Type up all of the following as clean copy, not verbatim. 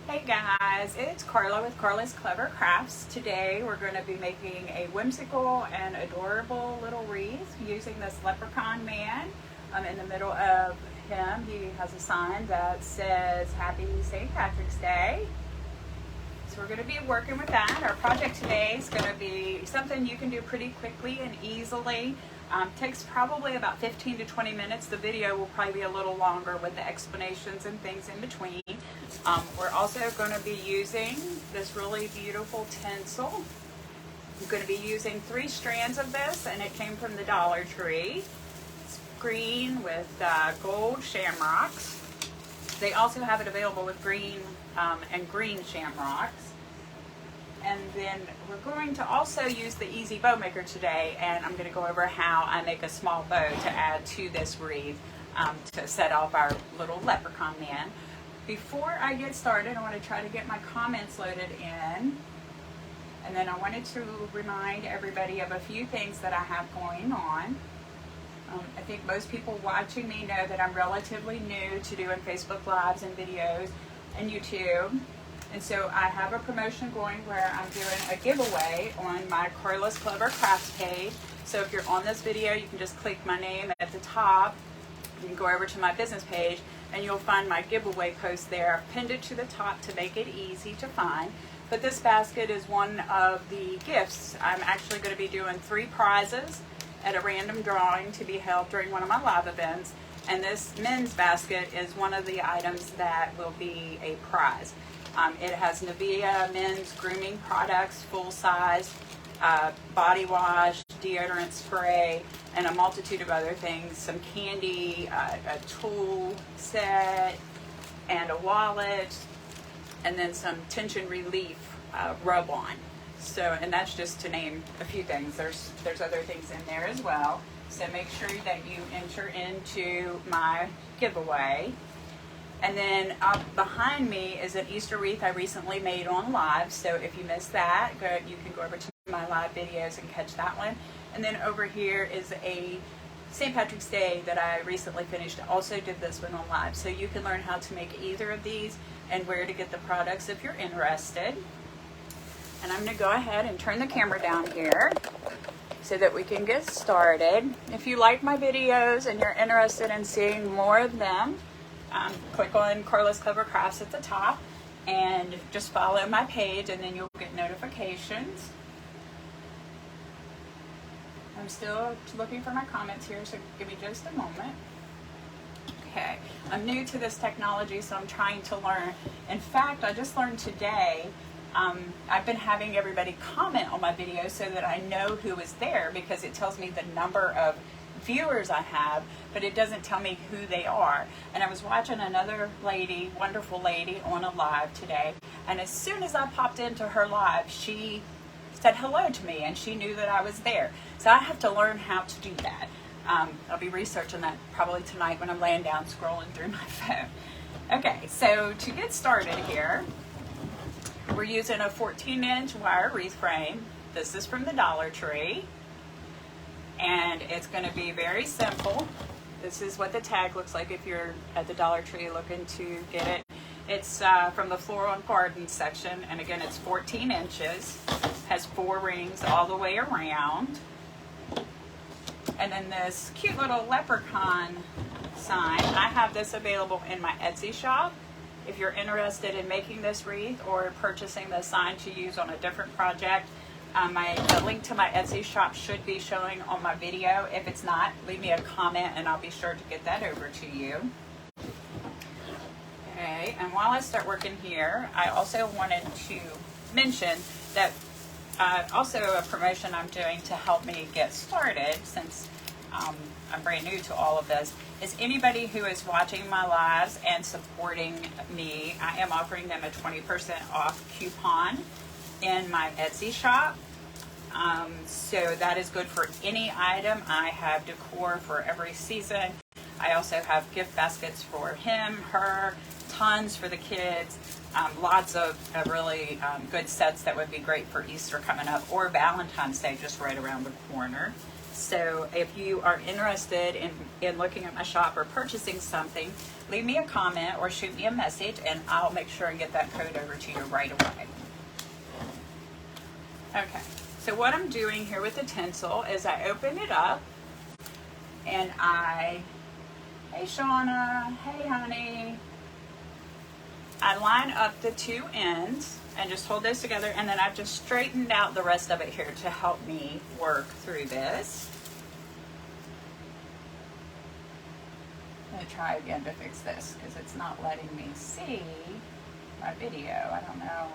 Hey guys, it's Carla with Karla's Clever Crafts. Today we're going to be making a whimsical and adorable little wreath using this leprechaun man. In the middle of him, he has a sign that says Happy St. Patrick's Day. So we're going to be working with that. Our project today is going to be something you can do pretty quickly and easily. Takes probably about 15 to 20 minutes. The video will probably be a little longer with the explanations and things in between. We're also going to be using this really beautiful tinsel. I'm going to be using 3 strands of this, and it came from the Dollar Tree. It's green with gold shamrocks. They also have it available with green and green shamrocks. And then we're going to also use the Easy Bow Maker today, and I'm going to go over how I make a small bow to add to this wreath to set off our little leprechaun man. Before I get started, I want to try to get my comments loaded in, and then I wanted to remind everybody of a few things that I have going on. I think most people watching me know that I'm relatively new to doing Facebook Lives and videos and YouTube. And so I have a promotion going where I'm doing a giveaway on my Karla's Clever Crafts page. So if you're on this video, you can just click my name at the top. You can go over to my business page and you'll find my giveaway post there. I've pinned it to the top to make it easy to find. But this basket is one of the gifts. I'm actually going to be doing 3 prizes at a random drawing to be held during one of my live events. And this men's basket is one of the items that will be a prize. It has Nivea men's grooming products, full size, body wash, deodorant spray, and a multitude of other things. Some candy, a tool set, and a wallet, and then some tension relief rub-on. So, and that's just to name a few things. There's other things in there as well. So make sure that you enter into my giveaway. And then up behind me is an Easter wreath I recently made on live. So if you missed that, you can go over to my live videos and catch that one. And then over here is a St. Patrick's Day that I recently finished. I also did this one on live. So you can learn how to make either of these and where to get the products if you're interested. And I'm going to go ahead and turn the camera down here so that we can get started. If you like my videos and you're interested in seeing more of them, click on Karla's Clever Crafts at the top and just follow my page, and then you'll get notifications. I'm still looking for my comments here, so give me just a moment. Okay, I'm new to this technology, so I'm trying to learn. In fact, I just learned today, I've been having everybody comment on my videos so that I know who is there, because it tells me the number of viewers I have, but it doesn't tell me who they are. And I was watching another lady, wonderful lady, on a live today, and as soon as I popped into her live, she said hello to me, and she knew that I was there. So I have to learn how to do that. I'll be researching that probably tonight when I'm laying down scrolling through my phone. Okay, so to get started here, we're using a 14-inch wire wreath frame. This is from the Dollar Tree. And it's going to be very simple. This is what the tag looks like if you're at the Dollar Tree looking to get it. It's from the Floral and Garden section, and again, it's 14 inches, has 4 rings all the way around. And then this cute little leprechaun sign, I have this available in my Etsy shop. If you're interested in making this wreath or purchasing the sign to use on a different project, the link to my Etsy shop should be showing on my video. If it's not, leave me a comment and I'll be sure to get that over to you. Okay, and while I start working here, I also wanted to mention that also a promotion I'm doing to help me get started, since I'm brand new to all of this, is anybody who is watching my lives and supporting me, I am offering them a 20% off coupon in my Etsy shop. So that is good for any item. I have decor for every season. I also have gift baskets for him, her, tons for the kids, lots of really good sets that would be great for Easter coming up, or Valentine's Day just right around the corner. So if you are interested in looking at my shop or purchasing something, leave me a comment or shoot me a message and I'll make sure and get that code over to you right away. Okay, so what I'm doing here with the tinsel is I open it up and hey Shauna, hey honey. I line up the two ends and just hold those together, and then I've just straightened out the rest of it here to help me work through this. I'm gonna try again to fix this because it's not letting me see my video. I don't know.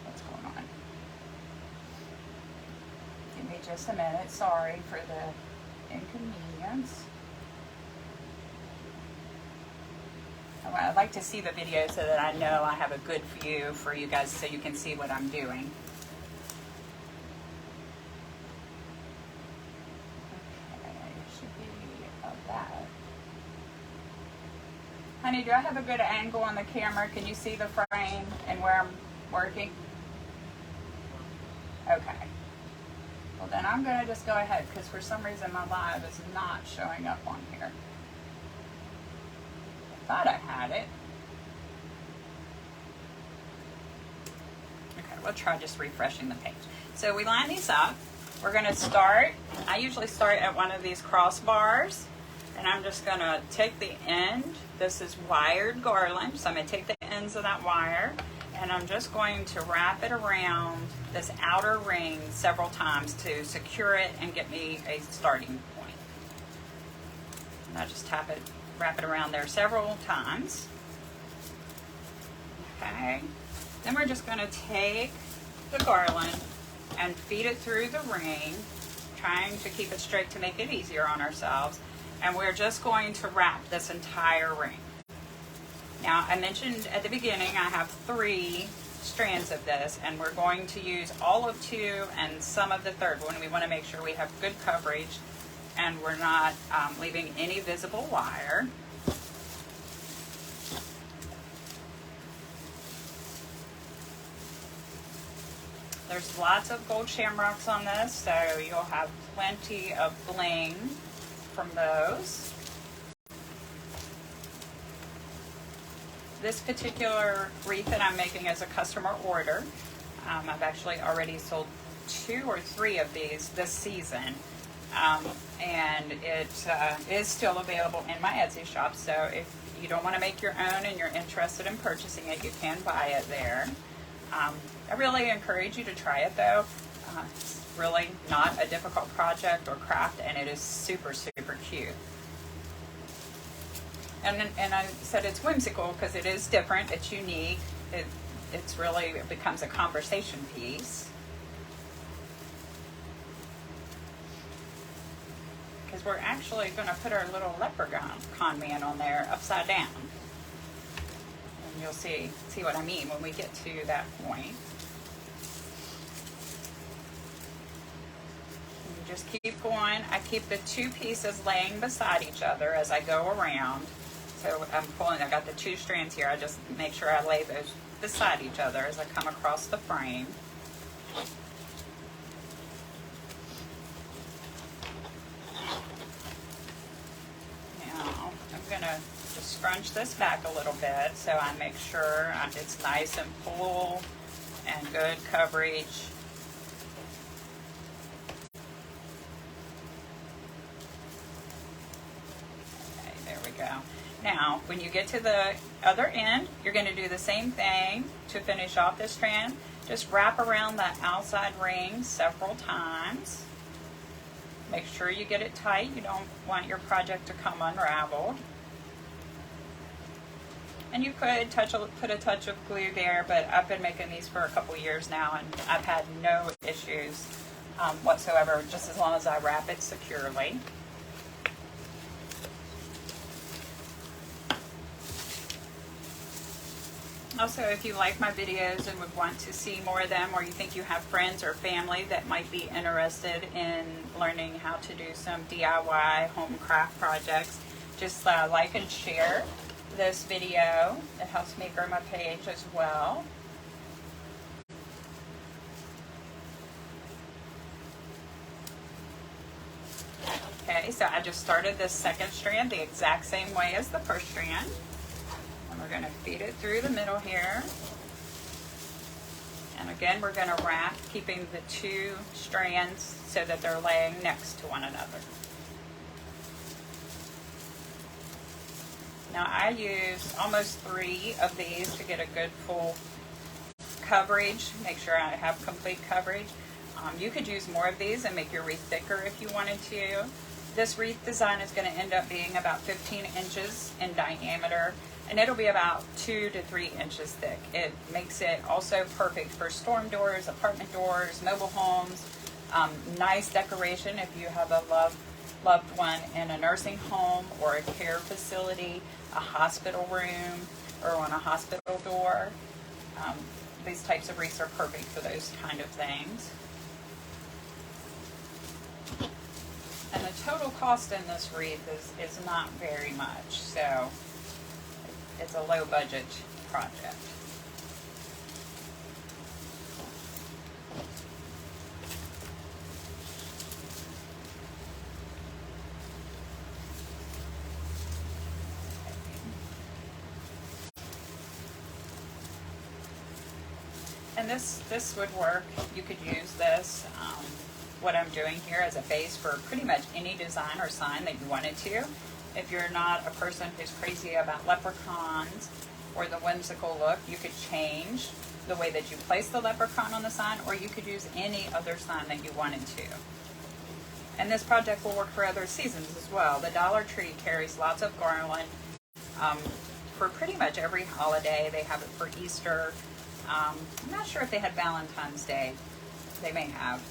What's going on? Give me just a minute. Sorry for the inconvenience. I'd like to see the video so that I know I have a good view for you guys so you can see what I'm doing. Okay, should be about that. Honey, do I have a good angle on the camera? Can you see the frame and where I'm working? Okay. Well, then I'm going to just go ahead because for some reason my live is not showing up on here. Thought I had it. Okay, we'll try just refreshing the page. So we line these up. We're going to start, I usually start at one of these crossbars, and I'm just going to take the end. This is wired garland, so I'm going to take the ends of that wire, and I'm just going to wrap it around this outer ring several times to secure it and get me a starting point. And I just wrap it around there several times. Okay. Then we're just going to take the garland and feed it through the ring, trying to keep it straight to make it easier on ourselves. And we're just going to wrap this entire ring. Now, I mentioned at the beginning I have 3 strands of this, and we're going to use all of 2 and some of the third one. We want to make sure we have good coverage and we're not leaving any visible wire. There's lots of gold shamrocks on this, so you'll have plenty of bling from those. This particular wreath that I'm making is a customer order. I've actually already sold 2 or 3 of these this season. And it is still available in my Etsy shop, so if you don't want to make your own and you're interested in purchasing it, you can buy it there. I really encourage you to try it though. It's really not a difficult project or craft, and it is super, super cute. And I said it's whimsical because it is different, it's unique, it becomes a conversation piece. Because we're actually going to put our little Leprechaun man on there upside down. And you'll see what I mean when we get to that point. And you just keep going. I keep the 2 pieces laying beside each other as I go around. So I got the 2 strands here. I just make sure I lay those beside each other as I come across the frame. I'm going to just scrunch this back a little bit so I make sure it's nice and full and good coverage. Okay, there we go. Now, when you get to the other end, you're going to do the same thing to finish off this strand. Just wrap around that outside ring several times. Make sure you get it tight. You don't want your project to come unraveled. And you could put a touch of glue there, but I've been making these for a couple years now, and I've had no issues whatsoever, just as long as I wrap it securely. Also, if you like my videos and would want to see more of them, or you think you have friends or family that might be interested in learning how to do some DIY home craft projects, just like and share this video. It helps me grow my page as well. Okay, so I just started this second strand the exact same way as the first strand. And we're going to feed it through the middle here. And again, we're going to wrap, keeping the two strands so that they're laying next to one another. Now I use almost 3 of these to get a good full coverage, make sure I have complete coverage. You could use more of these and make your wreath thicker if you wanted to. This wreath design is going to end up being about 15 inches in diameter, and it'll be about 2 to 3 inches thick. It makes it also perfect for storm doors, apartment doors, mobile homes. Nice decoration if you have a loved one in a nursing home or a care facility, a hospital room, or on a hospital door. These types of wreaths are perfect for those kind of things. And the total cost in this wreath is not very much, so it's a low budget project. And this would work. You could use this, what I'm doing here, as a base for pretty much any design or sign that you wanted to. If you're not a person who's crazy about leprechauns or the whimsical look, you could change the way that you place the leprechaun on the sign, or you could use any other sign that you wanted to. And this project will work for other seasons as well. The Dollar Tree carries lots of garland for pretty much every holiday. They have it for Easter. I'm not sure if they had Valentine's Day. They may have.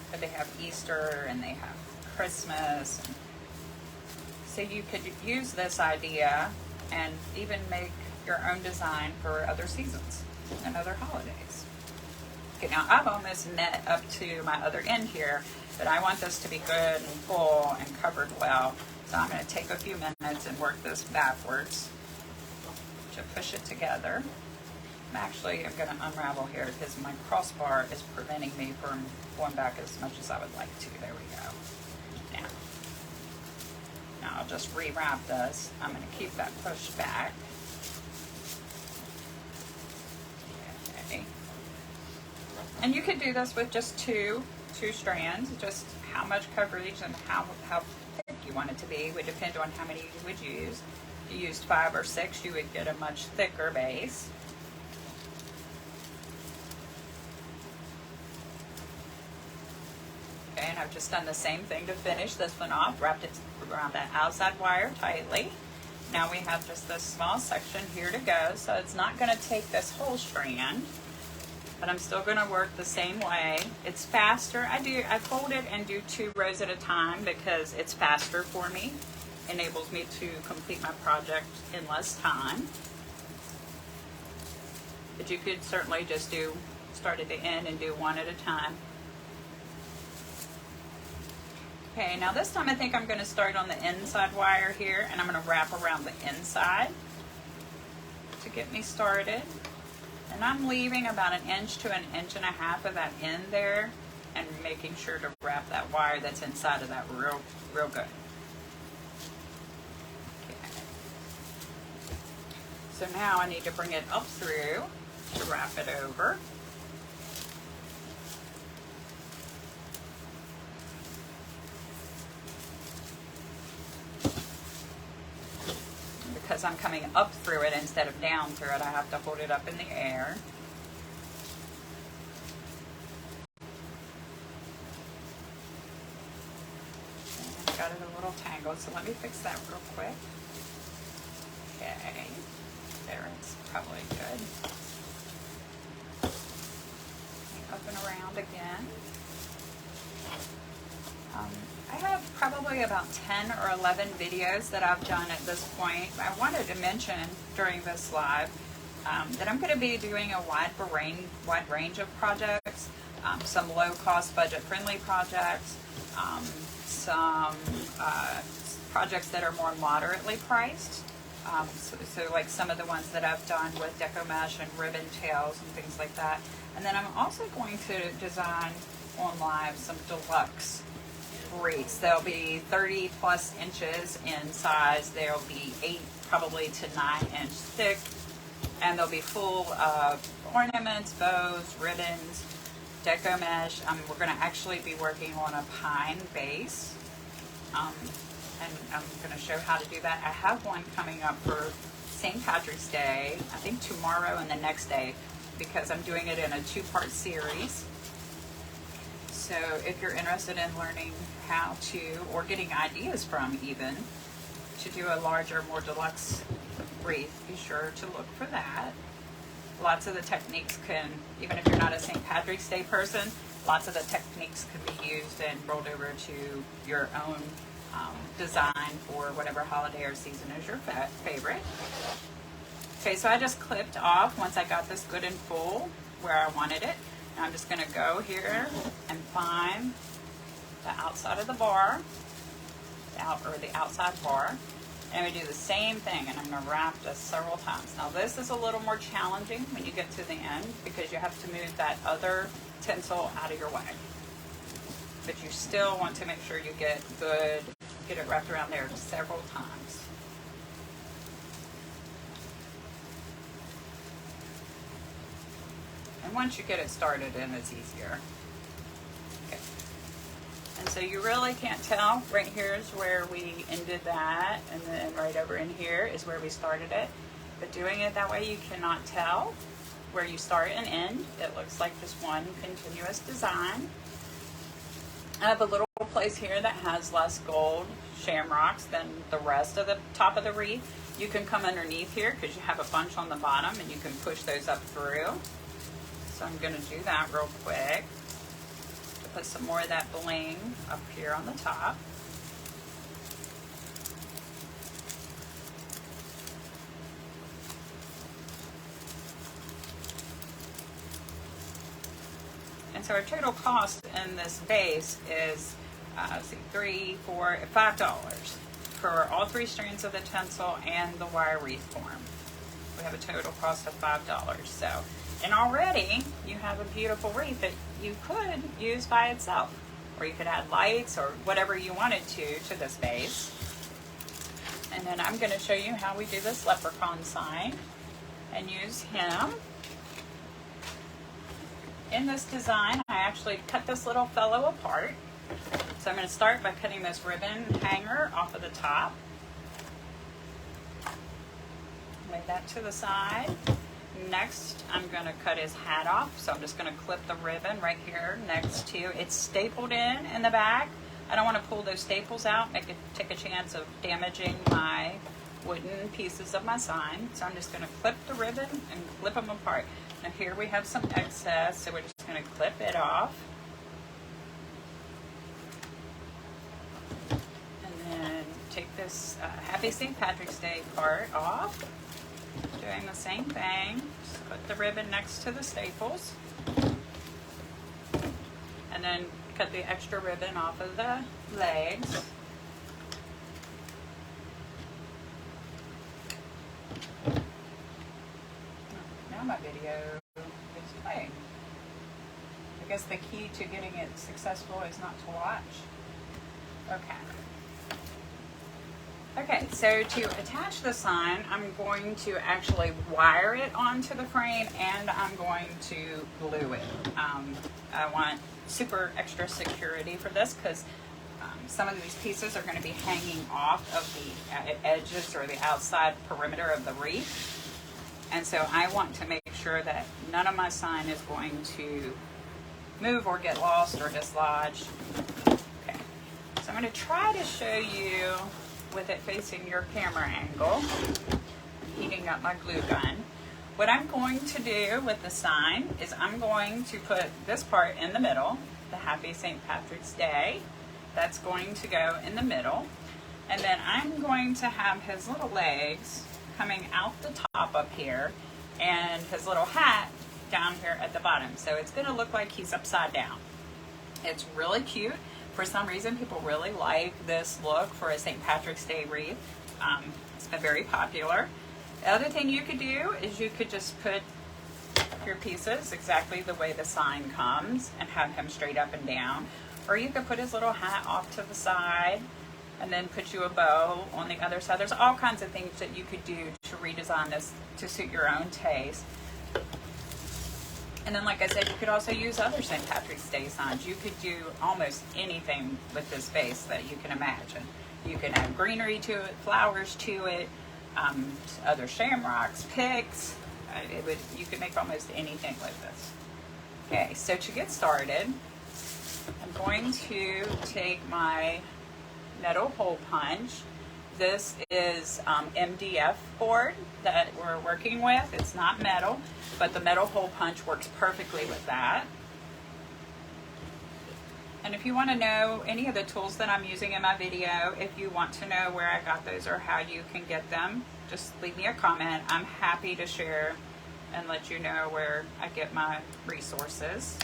But they have Easter and they have Christmas. So you could use this idea and even make your own design for other seasons and other holidays. Okay, now I've almost knit up to my other end here, but I want this to be good and full and covered well. So I'm going to take a few minutes and work this backwards to push it together. I'm going to unravel here because my crossbar is preventing me from going back as much as I would like to. There we go. Now I'll just rewrap this. I'm going to keep that pushed back. Okay. And you could do this with just two strands. Just how much coverage and how thick you want it to be would depend on how many you would use. If you used 5 or 6, you would get a much thicker base. And I've just done the same thing to finish this one off, wrapped it around that outside wire tightly. Now we have just this small section here to go, so it's not going to take this whole strand, but I'm still going to work the same way. It's faster. I fold it and do 2 rows at a time because it's faster for me. Enables me to complete my project in less time. But you could certainly just start at the end and do 1 at a time. Okay, now this time I think I'm going to start on the inside wire here, and I'm going to wrap around the inside to get me started. And I'm leaving about 1 inch to 1.5 inches of that end there, and making sure to wrap that wire that's inside of that real good. Okay. So now I need to bring it up through to wrap it over. Because I'm coming up through it instead of down through it, I have to hold it up in the air. And I've got it a little tangled, so let me fix that real quick. Okay, there, it's probably good. Up and around again. I have probably about 10 or 11 videos that I've done at this point. I wanted to mention during this live that I'm going to be doing a wide range of projects, some low-cost, budget-friendly projects, some projects that are more moderately priced. So like some of the ones that I've done with deco mesh and ribbon tails and things like that. And then I'm also going to design on live some deluxe wreaths. They'll be 30 plus inches in size. They'll be 8 probably to 9-inch thick, and they'll be full of ornaments, bows, ribbons, deco mesh. We're going to actually be working on a pine base, and I'm going to show how to do that. I have one coming up for St. Patrick's Day, I think tomorrow and the next day, because I'm doing it in a 2-part series. So if you're interested in learning how to, or getting ideas from even, to do a larger, more deluxe wreath, be sure to look for that. Lots of the techniques can, even if you're not a St. Patrick's Day person, lots of the techniques can be used and rolled over to your own design for whatever holiday or season is your favorite. Okay, so I just clipped off once I got this good and full where I wanted it. Now I'm just going to go here and find the outside of the bar, the outside bar, and we do the same thing, and I'm going to wrap this several times. Now this is a little more challenging when you get to the end because you have to move that other tinsel out of your way. But you still want to make sure you get it wrapped around there several times. And once you get it started in, it's easier. Okay. And so you really can't tell. Right here is where we ended that, and then right over in here is where we started it. But doing it that way, you cannot tell where you start and end. It looks like just one continuous design. I have a little place here that has less gold shamrocks than the rest of the top of the wreath. You can come underneath here because you have a bunch on the bottom and you can push those up through. So I'm going to do that real quick to put some more of that bling up here on the top. And so our total cost in this base is let's see, $5 for all 3 strands of the tinsel and the wire wreath form. We have a total cost of $5. So, and already you have a beautiful wreath that you could use by itself, or you could add lights or whatever you wanted to this base. And then I'm going to show you how we do this leprechaun sign and use him. In this design, I actually cut this little fellow apart. So I'm going to start by cutting this ribbon hanger off of the top. Lay that to the side. Next, I'm going to cut his hat off. So I'm just going to clip the ribbon right here next to, it's stapled in the back. I don't want to pull those staples out, take a chance of damaging my wooden pieces of my sign. So I'm just going to clip the ribbon and clip them apart. Now here we have some excess, so we're just going to clip it off. And then take this Happy St. Patrick's Day part off. Doing the same thing. Just put the ribbon next to the staples. And then cut the extra ribbon off of the legs. Now my video is playing. I guess the key to getting it successful is not to watch. Okay. Okay, so to attach the sign, I'm going to actually wire it onto the frame, and I'm going to glue it. I want super extra security for this because some of these pieces are going to be hanging off of the edges or the outside perimeter of the wreath. And so I want to make sure that none of my sign is going to move or get lost or dislodged. Okay, so I'm going to try to show you with it facing your camera angle. I'm heating up my glue gun. What I'm going to do with the sign is I'm going to put this part in the middle, the Happy St. Patrick's Day. That's going to go in the middle. And then I'm going to have his little legs coming out the top up here and his little hat down here at the bottom. So it's going to look like he's upside down. It's really cute. For some reason, people really like this look for a St. Patrick's Day wreath. It's been very popular. The other thing you could do is you could just put your pieces exactly the way the sign comes and have him straight up and down. Or you could put his little hat off to the side and then put you a bow on the other side. There's all kinds of things that you could do to redesign this to suit your own taste. And then, like I said, you could also use other St. Patrick's Day signs. You could do almost anything with this base that you can imagine. You can add greenery to it, flowers to it, other shamrocks, picks. You could make almost anything with this. Okay, so to get started, I'm going to take my metal hole punch. This is MDF board that we're working with. It's not metal, but the metal hole punch works perfectly with that. And if you want to know any of the tools that I'm using in my video, if you want to know where I got those or how you can get them, just leave me a comment. I'm happy to share and let you know where I get my resources.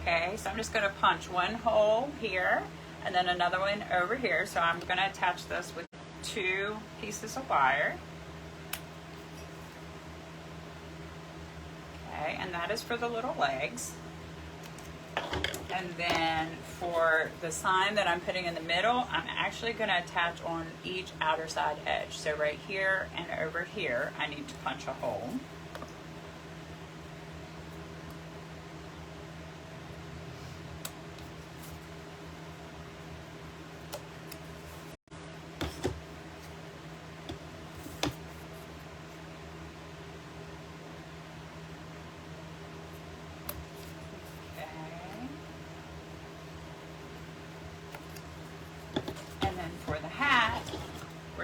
Okay, so I'm just going to punch one hole here and then another one over here. So I'm going to attach this with 2 pieces of wire. Okay, and that is for the little legs. And then for the sign that I'm putting in the middle, I'm actually going to attach on each outer side edge. So right here and over here, I need to punch a hole.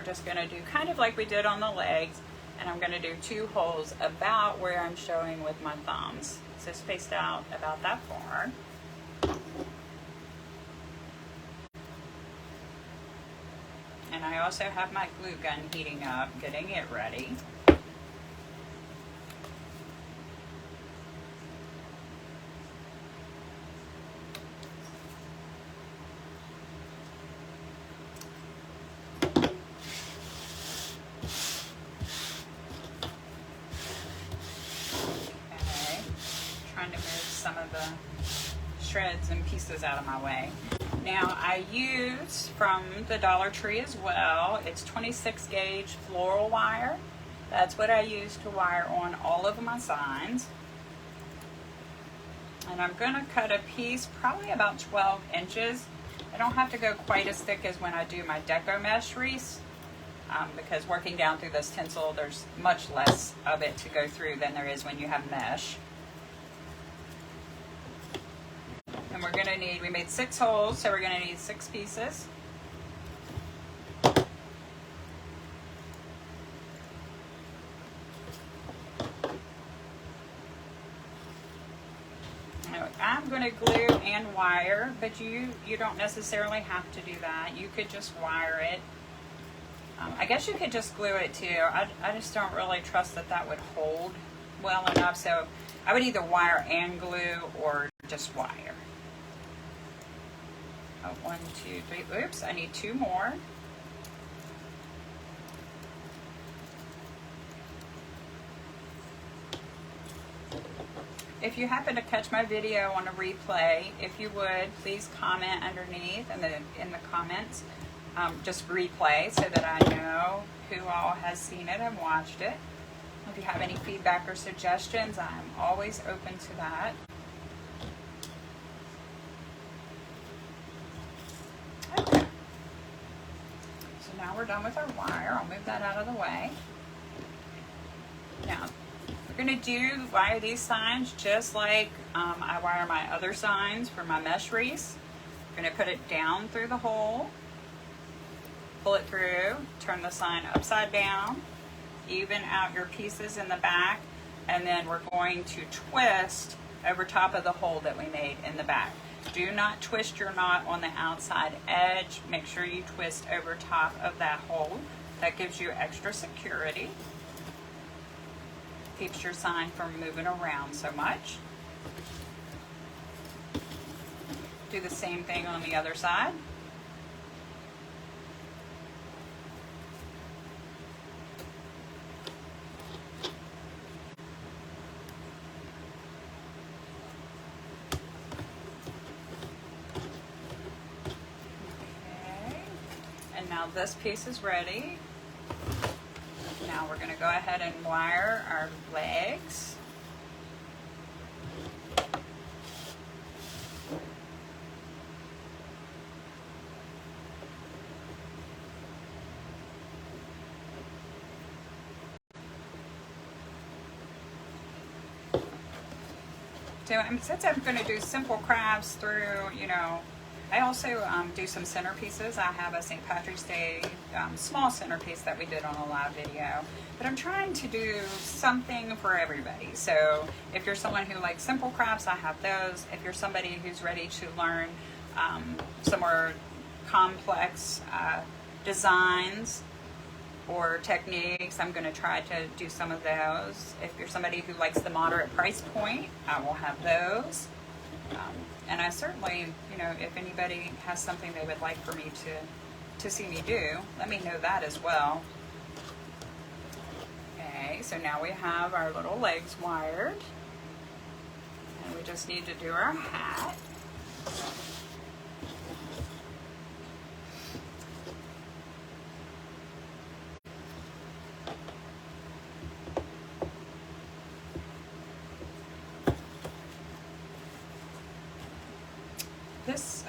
Just going to do kind of like we did on the legs, and I'm going to do 2 holes about where I'm showing with my thumbs, so spaced out about that far. And I also have my glue gun heating up, getting it ready. Some of the shreds and pieces out of my way. Now I use from the Dollar Tree as well. It's 26 gauge floral wire. That's what I use to wire on all of my signs. And I'm going to cut a piece probably about 12 inches. I don't have to go quite as thick as when I do my deco mesh wreaths, because working down through this tinsel, there's much less of it to go through than there is when you have mesh. And we're going to need, we made 6 holes, so we're going to need 6 pieces. I'm going to glue and wire, but you don't necessarily have to do that. You could just wire it. I guess you could just glue it too. I just don't really trust that that would hold well enough, so I would either wire and glue or just wire. Oh, 1, 2, 3. Oops, I need 2 more. If you happen to catch my video on a replay, if you would, please comment underneath in the comments. Just replay so that I know who all has seen it and watched it. If you have any feedback or suggestions, I'm always open to that. Okay. So now we're done with our wire. I'll move that out of the way. Now, we're going to wire these signs just like I wire my other signs for my mesh wreaths. I'm going to put it down through the hole, pull it through, turn the sign upside down, even out your pieces in the back, and then we're going to twist over top of the hole that we made in the back. Do not twist your knot on the outside edge. Make sure you twist over top of that hole. That gives you extra security. Keeps your sign from moving around so much. Do the same thing on the other side. And now this piece is ready. Now we're going to go ahead and wire our legs. So since I'm going to do simple crafts through, you know, I also do some centerpieces. I have a St. Patrick's Day small centerpiece that we did on a live video. But I'm trying to do something for everybody. So if you're someone who likes simple crafts, I have those. If you're somebody who's ready to learn some more complex designs or techniques, I'm going to try to do some of those. If you're somebody who likes the moderate price point, I will have those. And I certainly, you know, if anybody has something they would like for me to see me do, let me know that as well. Okay, so now we have our little legs wired. And we just need to do our hat. This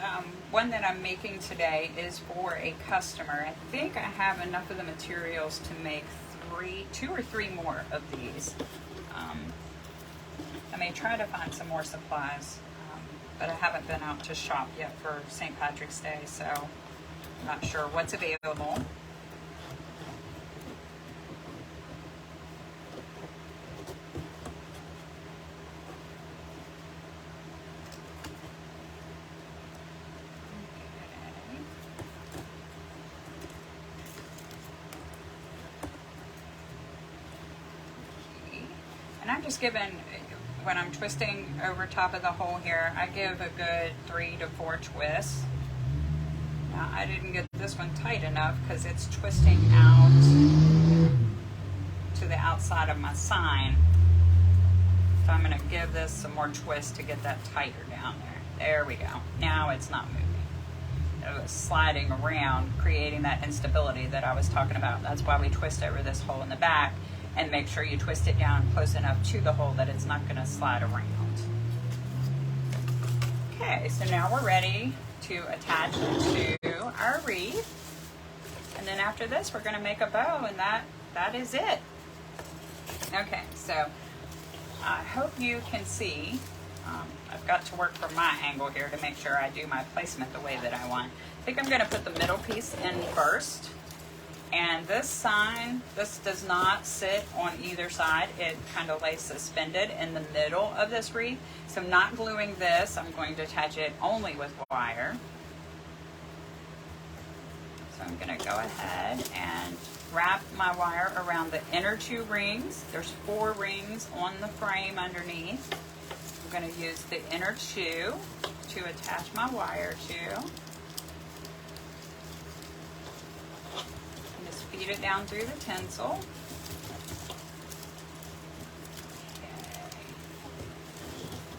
one that I'm making today is for a customer. I think I have enough of the materials to make two or three more of these. I may try to find some more supplies, but I haven't been out to shop yet for St. Patrick's Day, so I'm not sure what's available. And I'm just giving, when I'm twisting over top of the hole here, I give a good 3 to 4 twists. Now I didn't get this one tight enough because it's twisting out to the outside of my sign. So I'm going to give this some more twist to get that tighter down there. There we go. Now it's not moving. It was sliding around, creating that instability that I was talking about. That's why we twist over this hole in the back. And make sure you twist it down close enough to the hole that it's not going to slide around. Okay, so now we're ready to attach it to our wreath. And then after this, we're going to make a bow, and that is it. Okay, so I hope you can see. I've got to work from my angle here to make sure I do my placement the way that I want. I think I'm going to put the middle piece in first. And this sign, this does not sit on either side. It kind of lays suspended in the middle of this wreath. So I'm not gluing this. I'm going to attach it only with wire. So I'm going to go ahead and wrap my wire around the inner 2 rings. There's 4 rings on the frame underneath. I'm going to use the inner 2 to attach my wire to. Feed it down through the tinsel. Okay.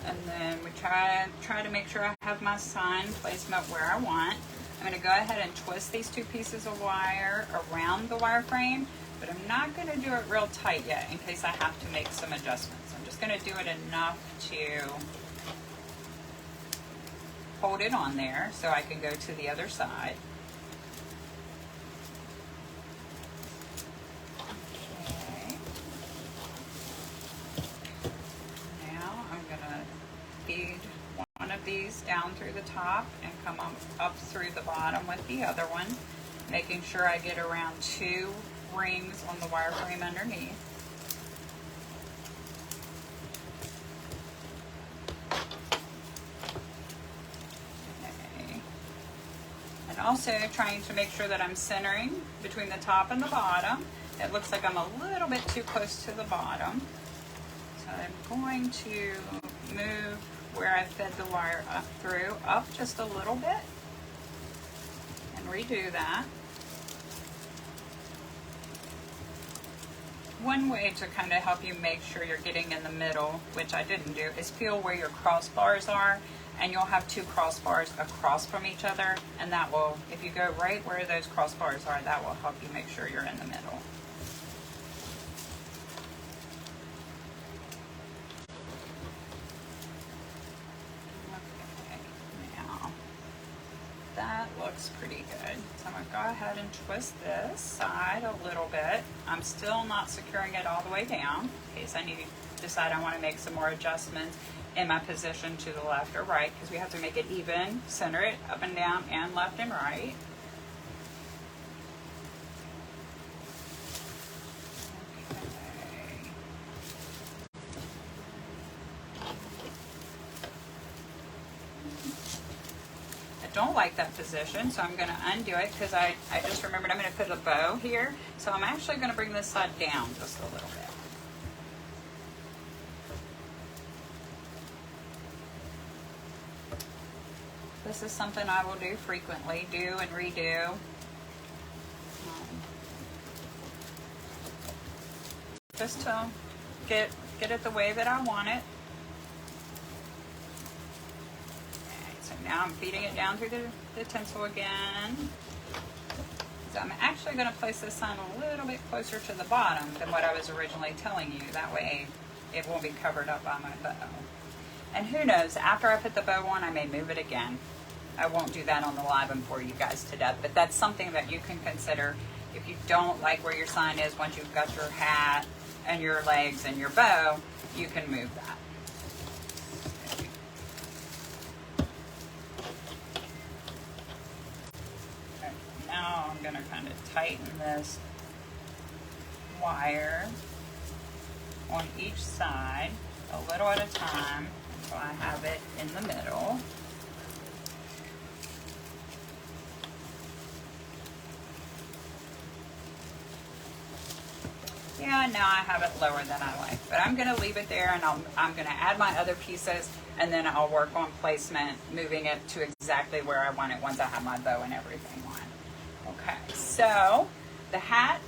And then we try to make sure I have my sign placement where I want. I'm going to go ahead and twist these 2 pieces of wire around the wire frame, but I'm not going to do it real tight yet in case I have to make some adjustments. I'm just going to do it enough to hold it on there so I can go to the other side. Feed one of these down through the top and come up through the bottom with the other one, making sure I get around 2 rings on the wire frame underneath. Okay. And also trying to make sure that I'm centering between the top and the bottom. It looks like I'm a little bit too close to the bottom. So I'm going to move where I fed the wire up just a little bit and redo that. One way to kind of help you make sure you're getting in the middle, which I didn't do, is feel where your crossbars are. and you'll have two crossbars across from each other, and that will, if you go right where those crossbars are, that will help you make sure you're in the middle. That looks pretty good. So I'm going to go ahead and twist this side a little bit. I'm still not securing it all the way down in case I decide I want to make some more adjustments in my position to the left or right, because we have to make it even, center it up and down and left and right. Don't like that position, so I'm going to undo it because I just remembered I'm going to put a bow here, so I'm actually going to bring this side down just a little bit. This is something I will do frequently, do and redo. Just to get it the way that I want it. Now I'm feeding it down through the tinsel again. So I'm actually going to place this sign a little bit closer to the bottom than what I was originally telling you. That way it won't be covered up by my bow. And who knows, after I put the bow on, I may move it again. I won't do that on the live and bore you guys to death, but that's something that you can consider. If you don't like where your sign is, once you've got your hat and your legs and your bow, you can move that. Now I'm going to kind of tighten this wire on each side a little at a time until I have it in the middle. Yeah, now I have it lower than I like, but I'm going to leave it there, and I'm going to add my other pieces, and then I'll work on placement, moving it to exactly where I want it once I have my bow and everything on. Okay, so the hat,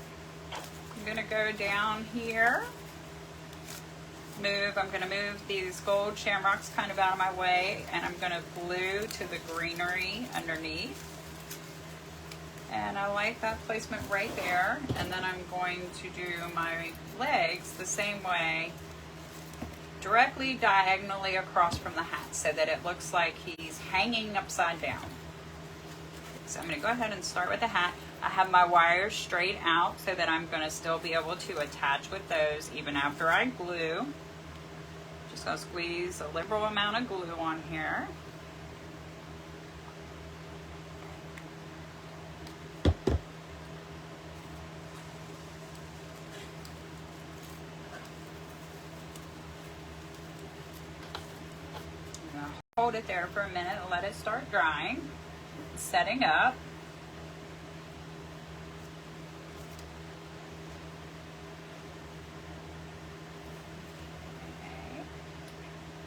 I'm going to go down here, I'm going to move these gold shamrocks kind of out of my way, and I'm going to glue to the greenery underneath. And I like that placement right there. And then I'm going to do my legs the same way, directly diagonally across from the hat so that it looks like he's hanging upside down. So I'm going to go ahead and start with the hat. I have my wires straight out so that I'm going to still be able to attach with those even after I glue. Just going to squeeze a liberal amount of glue on here. Hold it there for a minute and let it start drying, setting up.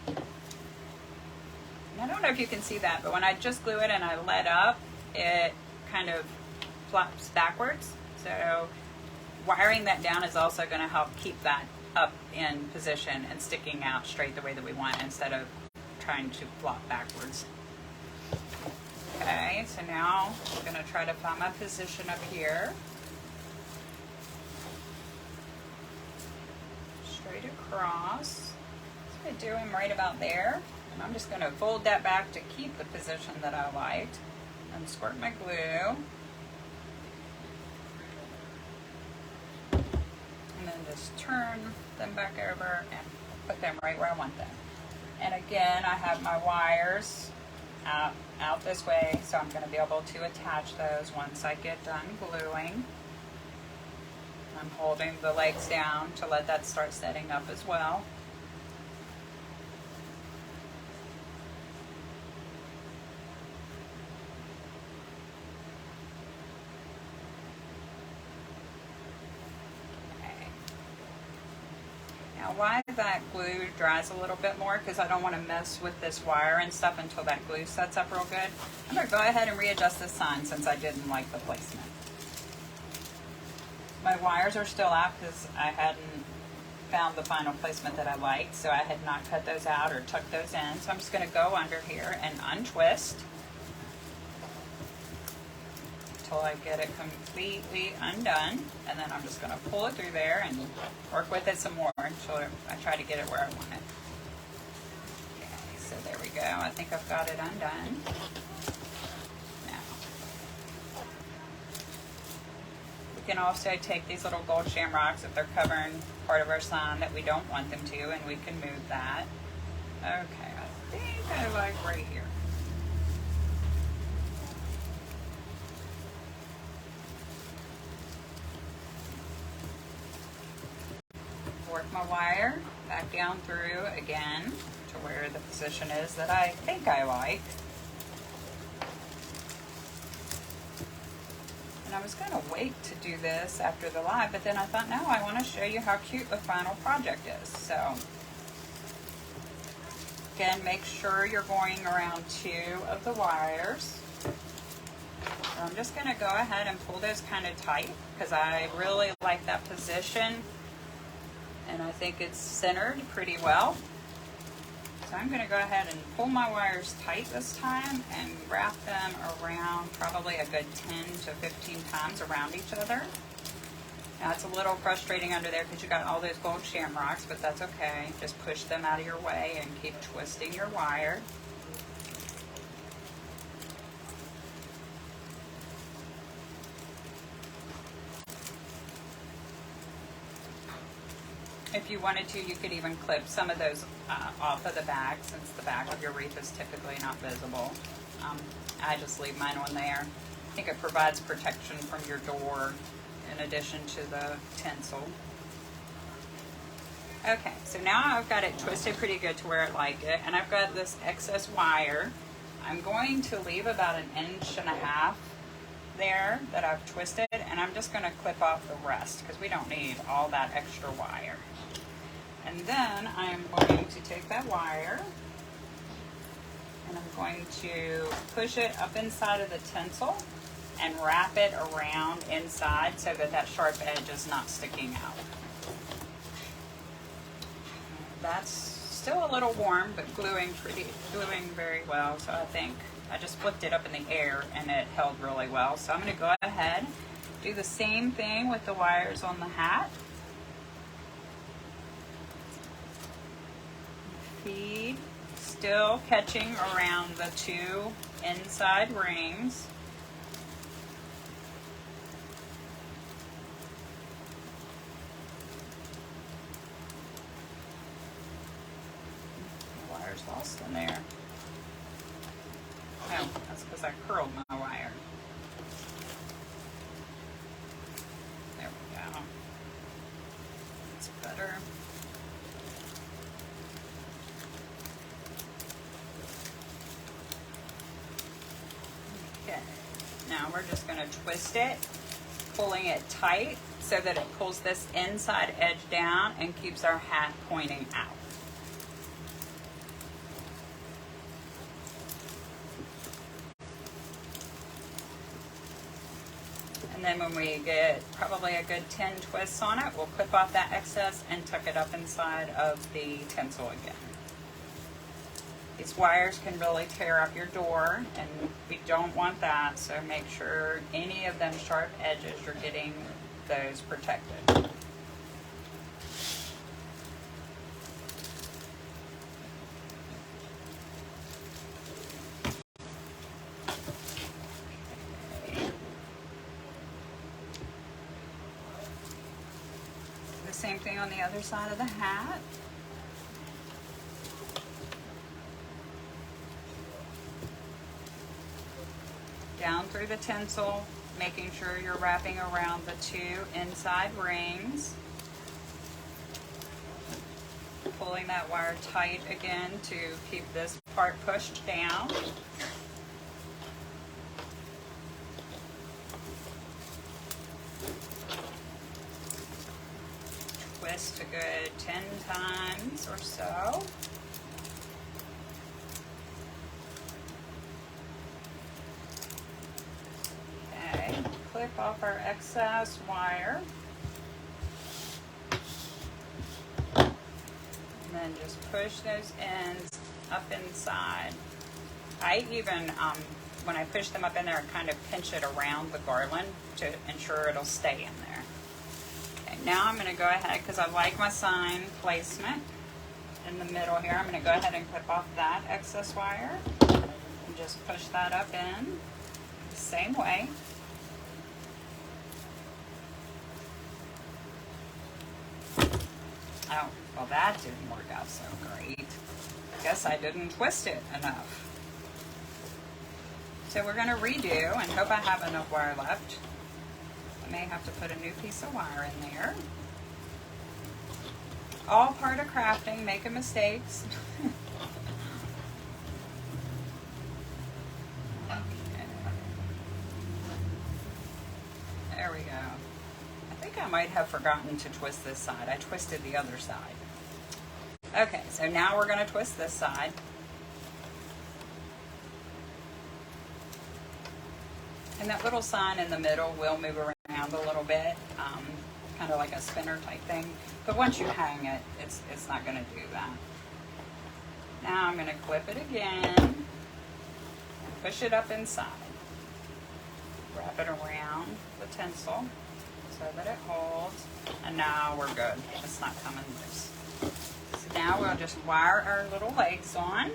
Okay. And I don't know if you can see that, but when I just glue it and I let up, it kind of flops backwards. So wiring that down is also going to help keep that up in position and sticking out straight the way that we want instead of trying to flop backwards. Okay, so now I'm going to try to find my position up here. Straight across. So I do him right about there. And I'm just going to fold that back to keep the position that I liked. And squirt my glue. And then just turn them back over and put them right where I want them. And again, I have my wires out this way, so I'm going to be able to attach those once I get done gluing. I'm holding the legs down to let that start setting up as well. Why that glue dries a little bit more, because I don't want to mess with this wire and stuff until that glue sets up real good. I'm going to go ahead and readjust this sign since I didn't like the placement. My wires are still out because I hadn't found the final placement that I liked, so I had not cut those out or tucked those in. So I'm just going to go under here and untwist until I get it completely undone, and then I'm just going to pull it through there and work with it some more until I try to get it where I want it. Okay, so there we go. I think I've got it undone. Now, we can also take these little gold shamrocks if they're covering part of our sign that we don't want them to, and we can move that. Okay, I think I like right here. Work my wire back down through again to where the position is that I think I like. And I was going to wait to do this after the live, but then I thought, no, I want to show you how cute the final project is. So again, make sure you're going around 2 of the wires. So I'm just going to go ahead and pull those kind of tight because I really like that position. And I think it's centered pretty well. So I'm going to go ahead and pull my wires tight this time and wrap them around probably a good 10 to 15 times around each other. Now it's a little frustrating under there because you got all those gold shamrocks, but that's okay. Just push them out of your way and keep twisting your wire. If you wanted to, you could even clip some of those off of the back, since the back of your wreath is typically not visible. I just leave mine on there. I think it provides protection from your door in addition to the tinsel. Okay, so now I've got it twisted pretty good to where I like it, and I've got this excess wire. I'm going to leave about 1.5 inches there that I've twisted, and I'm just going to clip off the rest because we don't need all that extra wire. And then I'm going to take that wire and I'm going to push it up inside of the tinsel and wrap it around inside so that that sharp edge is not sticking out. That's still a little warm, but gluing very well. So I think I just flipped it up in the air and it held really well. So I'm going to go ahead, do the same thing with the wires on the hat. Feed, still catching around the 2 inside rings. The wire's lost in there. Oh, that's because I curled my wire. There we go. That's better. Okay, now we're just going to twist it, pulling it tight so that it pulls this inside edge down and keeps our hat pointing out. And then when we get probably a good 10 twists on it, we'll clip off that excess and tuck it up inside of the tinsel again. These wires can really tear up your door, and we don't want that, so make sure any of them sharp edges, you're getting those protected. The same thing on the other side of the hat. Down through the tinsel, making sure you're wrapping around the 2 inside rings. Pulling that wire tight again to keep this part pushed down. Twist a good 10 times or so. Clip off our excess wire. then just push those ends up inside. I even, when I push them up in there, kind of pinch it around the garland to ensure it'll stay in there. Okay, now I'm going to go ahead, because I like my sign placement in the middle here, I'm going to go ahead and clip off that excess wire and just push that up in the same way. Oh, well, that didn't work out so great. Guess I didn't twist it enough. So we're going to redo and hope I have enough wire left. I may have to put a new piece of wire in there. All part of crafting, making mistakes. Okay. There we go. I think I might have forgotten to twist this side. I twisted the other side. Okay, so now we're going to twist this side. And that little sign in the middle will move around a little bit, kind of like a spinner type thing. But once you hang it, it's not going to do that. Now I'm going to clip it again and push it up inside. Wrap it around the tinsel so that it holds. And now we're good. It's not coming loose. So now we'll just wire our little legs on.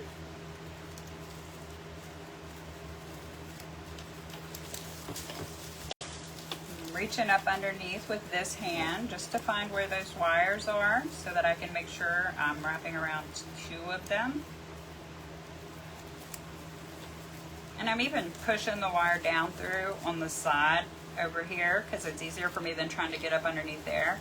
Reaching up underneath with this hand just to find where those wires are so that I can make sure I'm wrapping around 2 of them. And I'm even pushing the wire down through on the side over here because it's easier for me than trying to get up underneath there.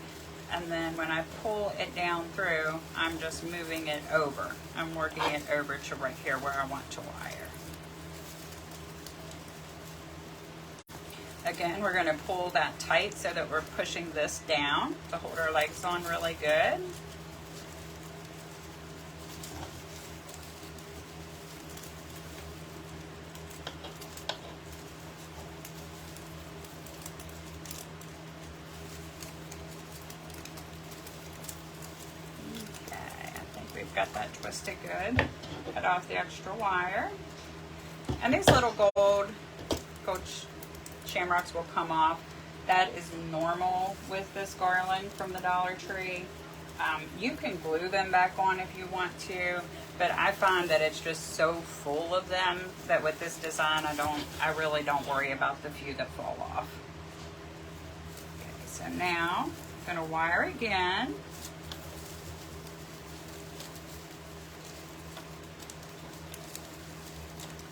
And then when I pull it down through, I'm just moving it over. I'm working it over to right here where I want to wire. Again, we're going to pull that tight so that we're pushing this down to hold our legs on really good. Okay, I think we've got that twisted good. Cut off the extra wire. And these little gold shamrocks will come off. That is normal with this garland from the Dollar Tree. You can glue them back on if you want to, but I find that it's just so full of them that with this design I really don't worry about the few that fall off. Okay, so now I'm going to wire again.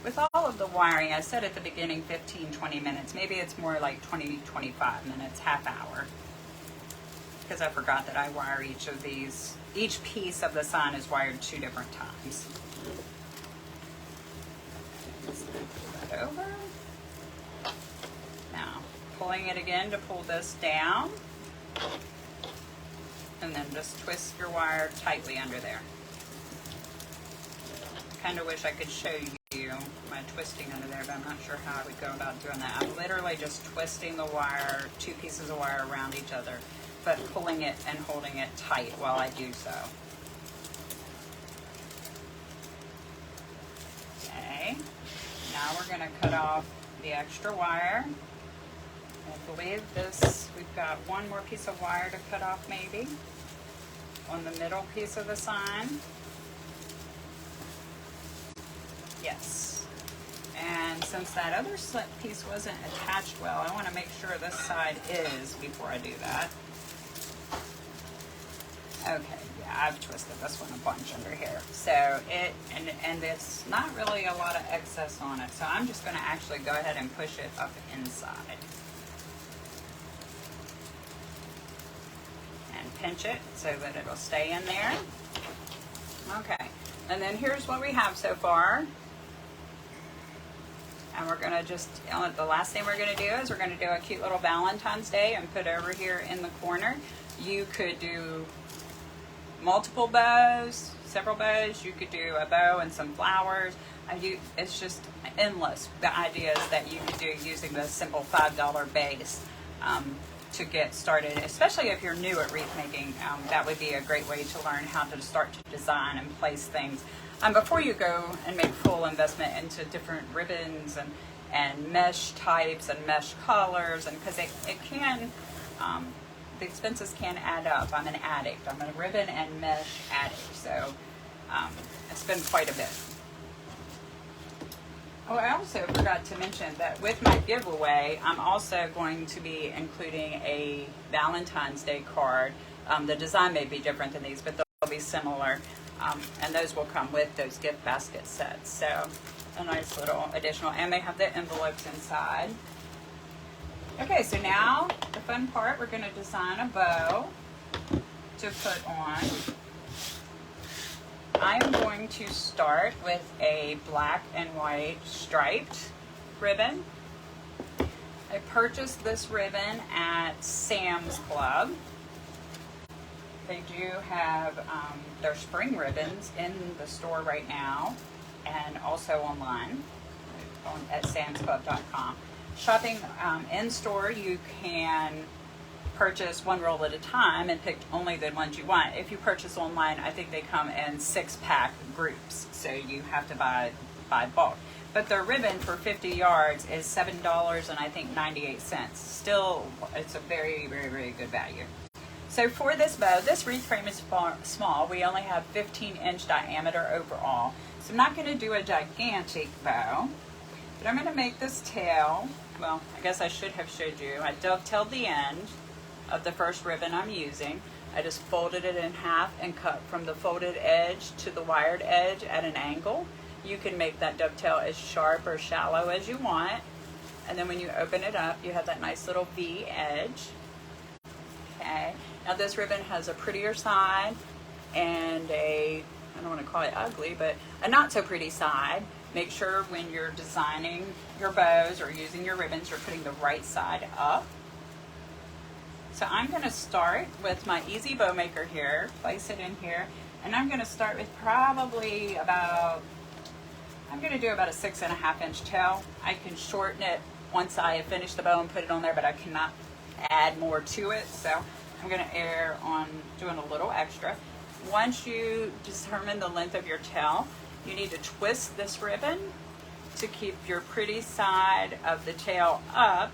With all of the wiring, I said at the beginning 15-20 minutes. Maybe it's more like 20-25 minutes, half hour. Because I forgot that I wire each of these. Each piece of the sign is wired 2 different times. Just pull that over. Now, pulling it again to pull this down. And then just twist your wire tightly under there. I kind of wish I could show you my twisting under there, but I'm not sure how I would go about doing that. I'm literally just twisting the wire, 2 pieces of wire around each other, but pulling it and holding it tight while I do so. Okay, now we're going to cut off the extra wire. I believe we've got 1 more piece of wire to cut off maybe on the middle piece of the sign. Yes. And since that other slip piece wasn't attached well, I want to make sure this side is before I do that. Okay, yeah, I've twisted this one a bunch under here. So and it's not really a lot of excess on it. So I'm just going to actually go ahead and push it up inside. And pinch it so that it'll stay in there. Okay, and then here's what we have so far. And we're going to just, the last thing we're going to do is we're going to do a cute little Valentine's Day and put over here in the corner. You could do multiple bows, several bows. You could do a bow and some flowers. It's just endless, the ideas that you could do using the simple $5 base to get started, especially if you're new at wreath making. That would be a great way to learn how to start to design and place things before you go and make full investment into different ribbons and mesh types and mesh colors, and because it can, the expenses can add up. I'm an addict. I'm a ribbon and mesh addict, so it's been quite a bit. Oh, I also forgot to mention that with my giveaway, I'm also going to be including a Valentine's Day card. The design may be different than these, but they'll be similar, and those will come with those gift basket sets. So a nice little additional, and they have the envelopes inside. Okay, so now the fun part, we're going to design a bow to put on. I'm going to start with a black and white striped ribbon. I purchased this ribbon at Sam's Club. They do have their spring ribbons in the store right now, and also online at samsclub.com. Shopping in store, you can purchase one roll at a time and pick only the ones you want. If you purchase online, I think they come in 6-pack groups, so you have to buy bulk. But their ribbon for 50 yards is $7 and I think 98 cents. Still, it's a very, very, very good value. So for this bow, this wreath frame is small. We only have 15-inch diameter overall. So I'm not going to do a gigantic bow, but I'm going to make this tail. Well, I guess I should have showed you. I dovetailed the end of the first ribbon I'm using. I just folded it in half and cut from the folded edge to the wired edge at an angle. You can make that dovetail as sharp or shallow as you want. And then when you open it up, you have that nice little V edge. Okay. Now this ribbon has a prettier side and I don't want to call it ugly, but a not so pretty side. Make sure when you're designing your bows or using your ribbons, you're putting the right side up. So I'm going to start with my easy bow maker here, place it in here, and I'm going to start with probably about, I'm going to do about a 6.5-inch tail. I can shorten it once I finish the bow and put it on there, but I cannot add more to it, so I'm going to err on doing a little extra. Once you determine the length of your tail, you need to twist this ribbon to keep your pretty side of the tail up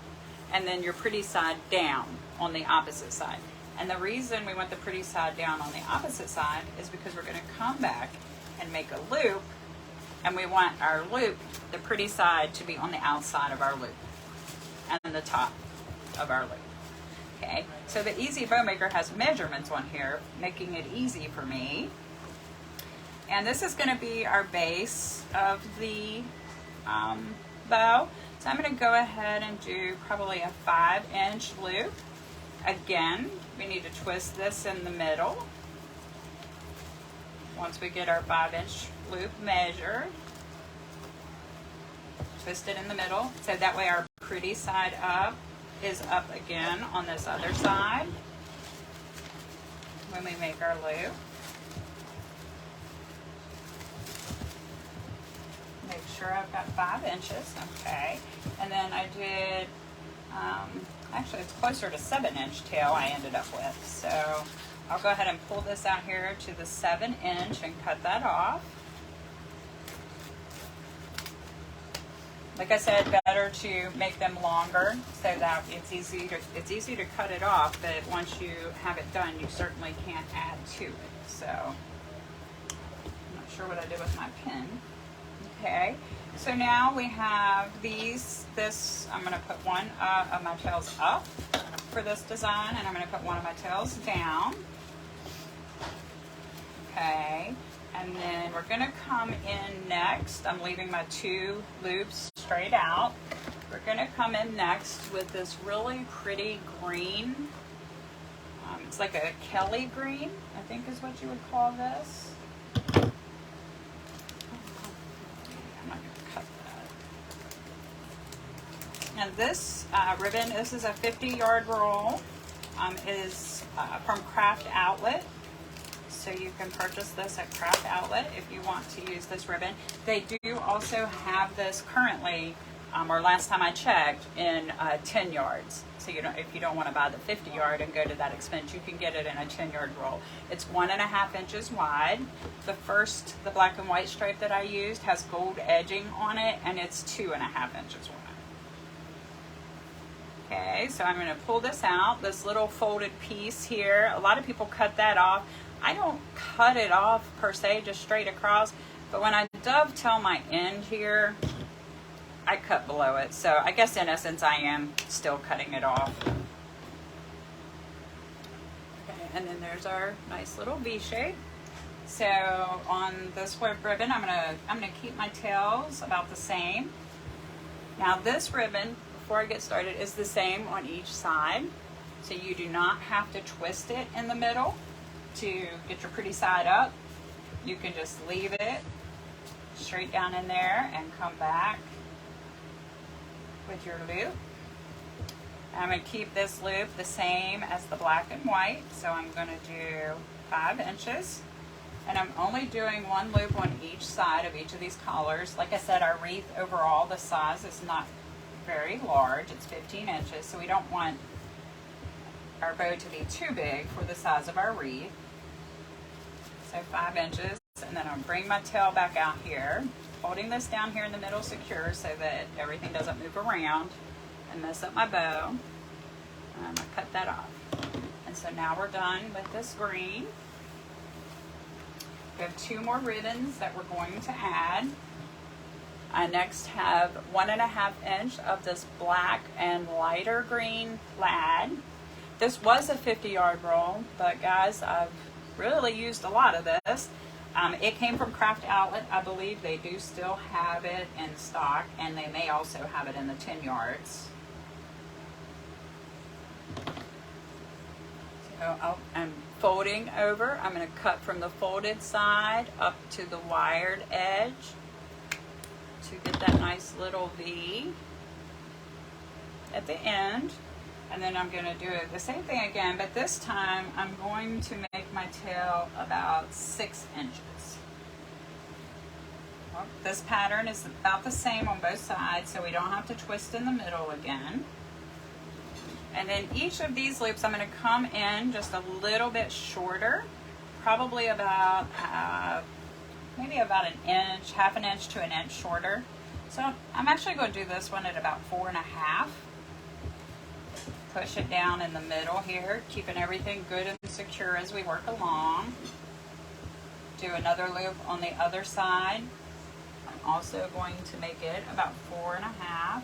and then your pretty side down on the opposite side. And the reason we want the pretty side down on the opposite side is because we're going to come back and make a loop, and we want our loop, the pretty side, to be on the outside of our loop and the top of our loop. Okay, so the Easy Bow Maker has measurements on here, making it easy for me. And this is going to be our base of the bow. So I'm going to go ahead and do probably a 5-inch loop. Again, we need to twist this in the middle. Once we get our 5-inch loop measured, twist it in the middle, so that way our pretty side up is up again on this other side when we make our loop. Make sure I've got 5 inches, okay. And then I did, actually it's closer to 7-inch tail I ended up with. So I'll go ahead and pull this out here to the 7-inch and cut that off. Like I said, better to make them longer so that it's easy to cut it off, but once you have it done, you certainly can't add to it. So I'm not sure what I did with my pen. Okay, so now we have this, I'm going to put one of my tails up for this design, and I'm going to put one of my tails down. Okay, and then we're going to come in next. I'm leaving my 2 loops straight out. We're going to come in next with this really pretty green. It's like a Kelly green, I think is what you would call this. And this ribbon, this is a 50-yard roll, is from Craft Outlet. So you can purchase this at Craft Outlet if you want to use this ribbon. They do also have this currently or last time I checked, in 10 yards. So if you don't want to buy the 50 yard and go to that expense, you can get it in a 10-yard roll. It's 1.5 inches wide. The black and white stripe that I used has gold edging on it, and it's 2.5 inches wide. Okay, so I'm going to pull this out, this little folded piece here. A lot of people cut that off. I don't cut it off per se, just straight across, but when I dovetail my end here, I cut below it. So I guess in essence I am still cutting it off. Okay, and then there's our nice little V shape. So on this ribbon, I'm gonna keep my tails about the same. Now this ribbon, before I get started, is the same on each side. So you do not have to twist it in the middle to get your pretty side up. You can just leave it straight down in there and come back with your loop. I'm going to keep this loop the same as the black and white, so I'm going to do 5 inches, and I'm only doing 1 loop on each side of each of these collars. Like I said, our wreath overall, the size is not very large, it's 15 inches, so we don't want our bow to be too big for the size of our wreath. So 5 inches, and then I'll bring my tail back out here, holding this down here in the middle secure so that everything doesn't move around and mess up my bow. I'm going to cut that off. And so now we're done with this green. We have 2 more ribbons that we're going to add. I next have 1.5 inch of this black and lighter green plaid. This was a 50-yard roll, but guys, I've really used a lot of this. It came from Craft Outlet. I believe they do still have it in stock, and they may also have it in the 10 yards. So I'm folding over. I'm going to cut from the folded side up to the wired edge to get that nice little V at the end. And then I'm going to do the same thing again, but this time I'm going to make my tail about 6 inches. Well, this pattern is about the same on both sides, so we don't have to twist in the middle again. And then each of these loops I'm going to come in just a little bit shorter, probably about maybe about 1 inch, half an inch to 1 inch shorter. So I'm actually going to do this one at about 4.5. Push it down in the middle here, keeping everything good and secure as we work along. Do another loop on the other side. I'm also going to make it about 4.5.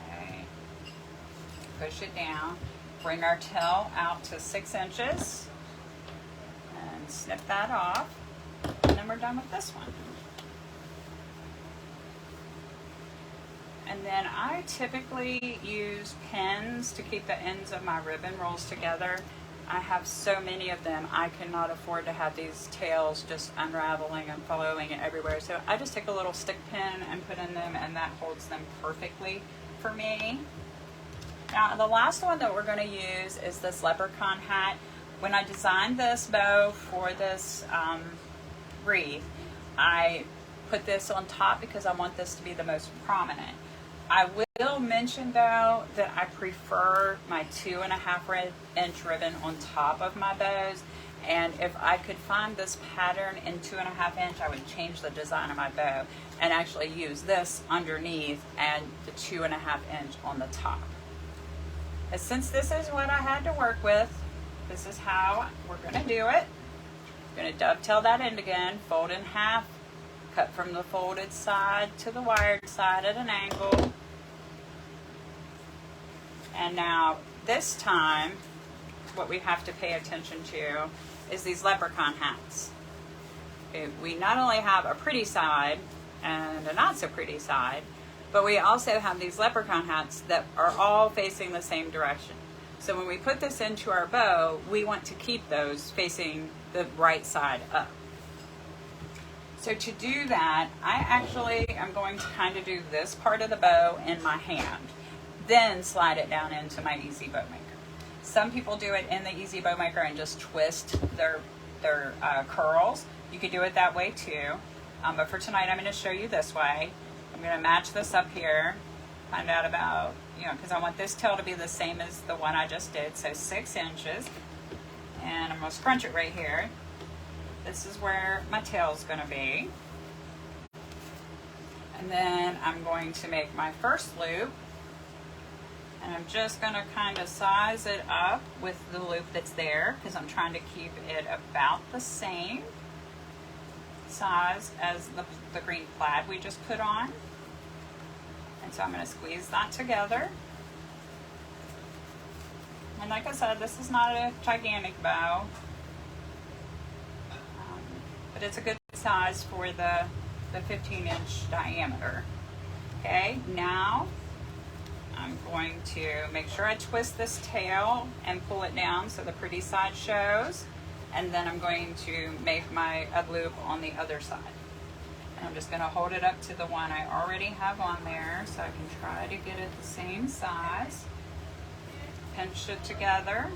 Okay. Push it down. Bring our tail out to 6 inches and snip that off. And then we're done with this one. And then I typically use pins to keep the ends of my ribbon rolls together. I have so many of them, I cannot afford to have these tails just unraveling and following it everywhere. So I just take a little stick pin and put in them, and that holds them perfectly for me. Now the last one that we're going to use is this leprechaun hat. When I designed this bow for this wreath, I put this on top because I want this to be the most prominent. I will mention though that I prefer my 2.5 inch ribbon on top of my bows, and if I could find this pattern in 2.5 inch, I would change the design of my bow and actually use this underneath and the 2.5 inch on the top. But since this is what I had to work with, this is how we're going to do it. I'm going to dovetail that end again, fold in half, cut from the folded side to the wired side at an angle. And now this time, what we have to pay attention to is these leprechaun hats. We not only have a pretty side and a not so pretty side, but we also have these leprechaun hats that are all facing the same direction. So when we put this into our bow, we want to keep those facing the right side up. So to do that, I actually am going to kind of do this part of the bow in my hand, then slide it down into my Easy Bow Maker. Some people do it in the Easy Bow Maker and just twist their curls. You could do it that way too. But for tonight, I'm going to show you this way. I'm going to match this up here, find out about, because I want this tail to be the same as the one I just did, so 6 inches. And I'm going to scrunch it right here. This is where my tail is going to be. And then I'm going to make my first loop. And I'm just going to kind of size it up with the loop that's there, because I'm trying to keep it about the same size as the green plaid we just put on. And so I'm going to squeeze that together. And like I said, this is not a gigantic bow, but it's a good size for the 15-inch diameter. Okay, now I'm going to make sure I twist this tail and pull it down so the pretty side shows. And then I'm going to make a loop on the other side. And I'm just going to hold it up to the one I already have on there so I can try to get it the same size. Pinch it together.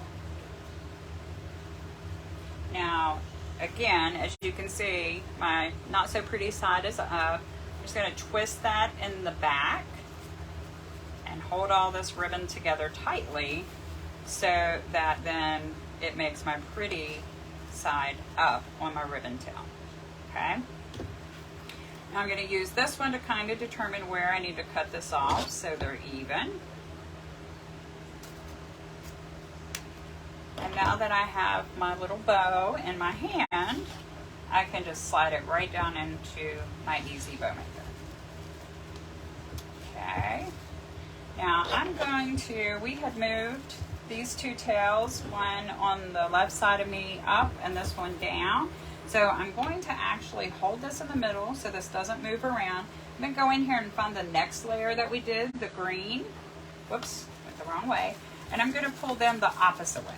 Now, again, as you can see, my not so pretty side is up. I'm just going to twist that in the back and hold all this ribbon together tightly so that then it makes my pretty side up on my ribbon tail. Okay? Now I'm going to use this one to kind of determine where I need to cut this off so they're even. And now that I have my little bow in my hand, I can just slide it right down into my easy bow maker. Okay. Now I'm going to, we had moved these two tails, one on the left side of me up and this one down. So I'm going to actually hold this in the middle so this doesn't move around. I'm going to go in here and find the next layer that we did, the green. Whoops, went the wrong way. And I'm going to pull them the opposite way.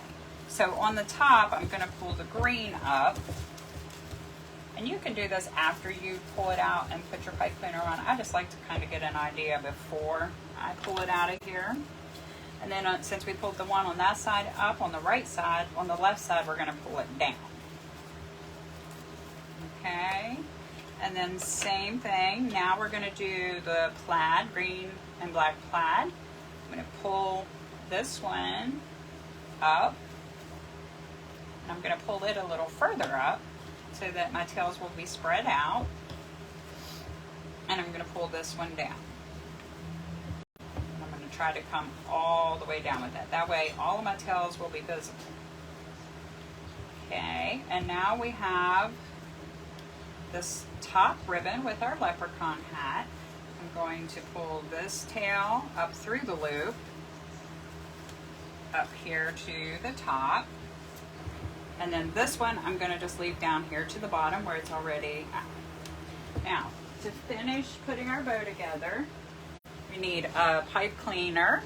So on the top, I'm going to pull the green up. And you can do this after you pull it out and put your pipe cleaner on. I just like to kind of get an idea before I pull it out of here. And then since we pulled the one on that side up, on the right side, on the left side, we're going to pull it down. Okay. And then same thing. Now we're going to do the plaid, green and black plaid. I'm going to pull this one up. And I'm going to pull it a little further up so that my tails will be spread out. And I'm going to pull this one down. And I'm going to try to come all the way down with that. That way all of my tails will be visible. Okay, and now we have this top ribbon with our leprechaun hat. I'm going to pull this tail up through the loop, up here to the top. And then this one I'm going to just leave down here to the bottom where it's already out. Now, to finish putting our bow together, we need a pipe cleaner.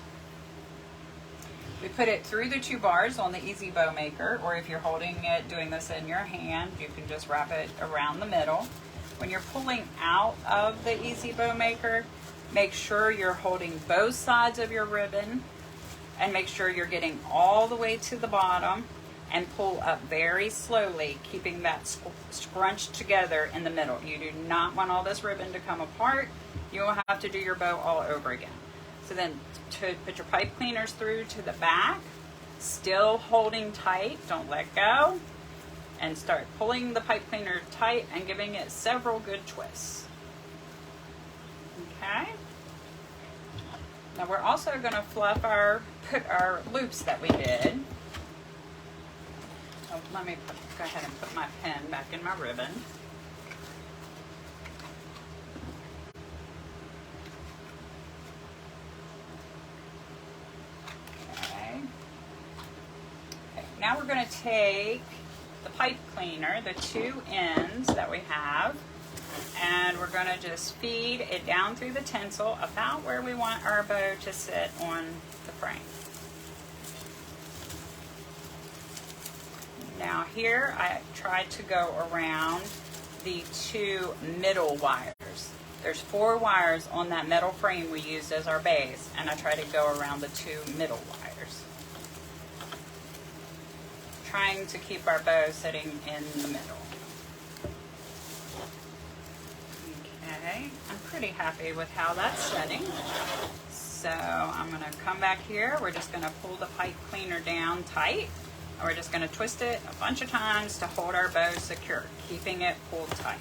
We put it through the 2 bars on the Easy Bow Maker, or if you're holding it, doing this in your hand, you can just wrap it around the middle. When you're pulling out of the Easy Bow Maker, make sure you're holding both sides of your ribbon and make sure you're getting all the way to the bottom and pull up very slowly, keeping that scrunched together in the middle. You do not want all this ribbon to come apart. You will have to do your bow all over again. So then to put your pipe cleaners through to the back, still holding tight, don't let go, and start pulling the pipe cleaner tight and giving it several good twists. Okay. Now we're also going to fluff put our loops that we did. Oh, let me go ahead and put my pen back in my ribbon. Now we're going to take the pipe cleaner, the 2 ends that we have, and we're going to just feed it down through the tinsel about where we want our bow to sit on the frame. Now here I tried to go around the 2 middle wires. There's 4 wires on that metal frame we used as our base, and I tried to go around the 2 middle wires, trying to keep our bow sitting in the middle. I'm pretty happy with how that's setting. So I'm going to come back here. We're just going to pull the pipe cleaner down tight. And we're just going to twist it a bunch of times to hold our bow secure, keeping it pulled tight.